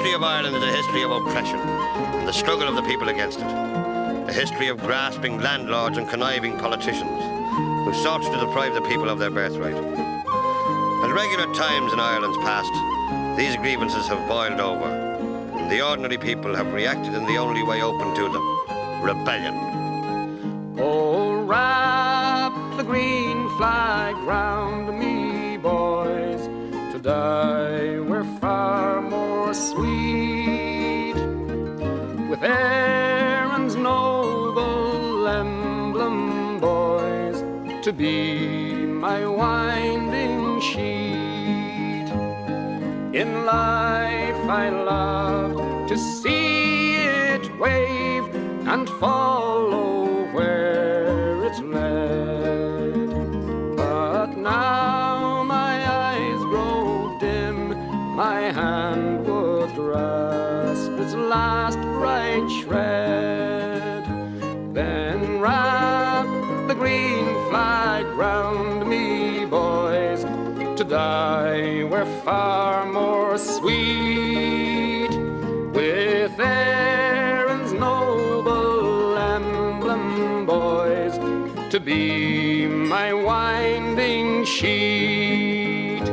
history of Ireland is a history of oppression and the struggle of the people against it. A history of grasping landlords and conniving politicians who sought to deprive the people of their birthright. At regular times in Ireland's past, these grievances have boiled over, and the ordinary people have reacted in the only way open to them: rebellion. Oh, wrap the green flag round me, boys. To die were far more sweet. With Erin's noble emblem, boys, to be my winding sheet. In life I love to see it wave and follow where it led. But now my eyes grow dim, my hand would grasp its last bright shred. Then wrap the green flag round me, boys. To die were far more sweet. With Erin's noble emblem, boys, to be my winding sheet.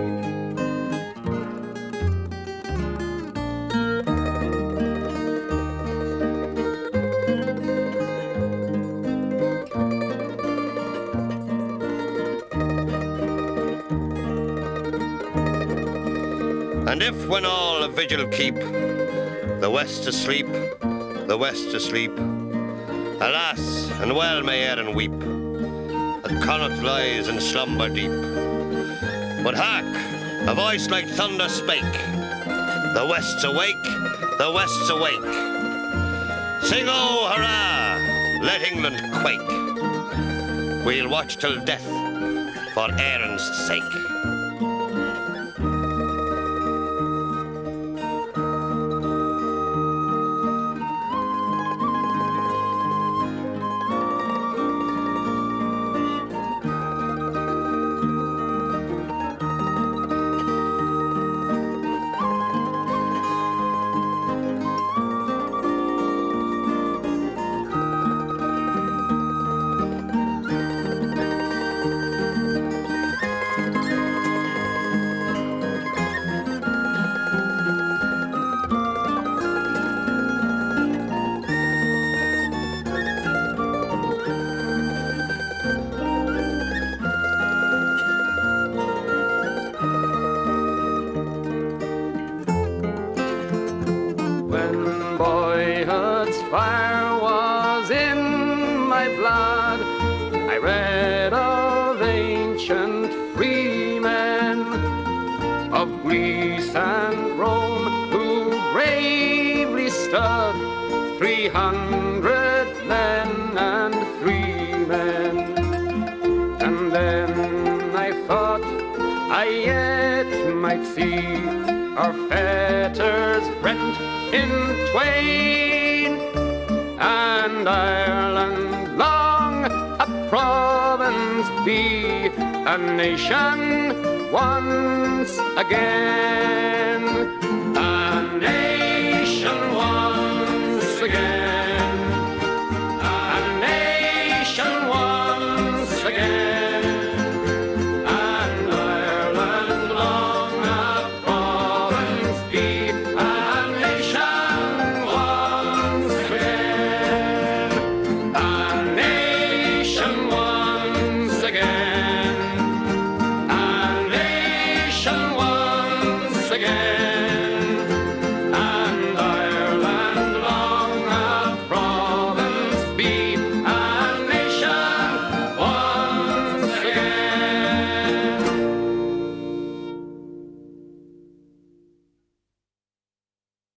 And if when all a vigil keep, the West asleep, the West asleep, alas, and well may Erin weep, that Connacht lies in slumber deep. But hark, a voice like thunder spake, the West's awake, the West's awake. Sing oh hurrah, let England quake. We'll watch till death for Erin's sake. Boyhood's fire was in my blood. I read of ancient freemen of Greece and Rome who bravely stood, 300 men and 3 men. And then I thought I yet might see our fetters rent in twain, and Ireland long a province be, a nation once again, a nation.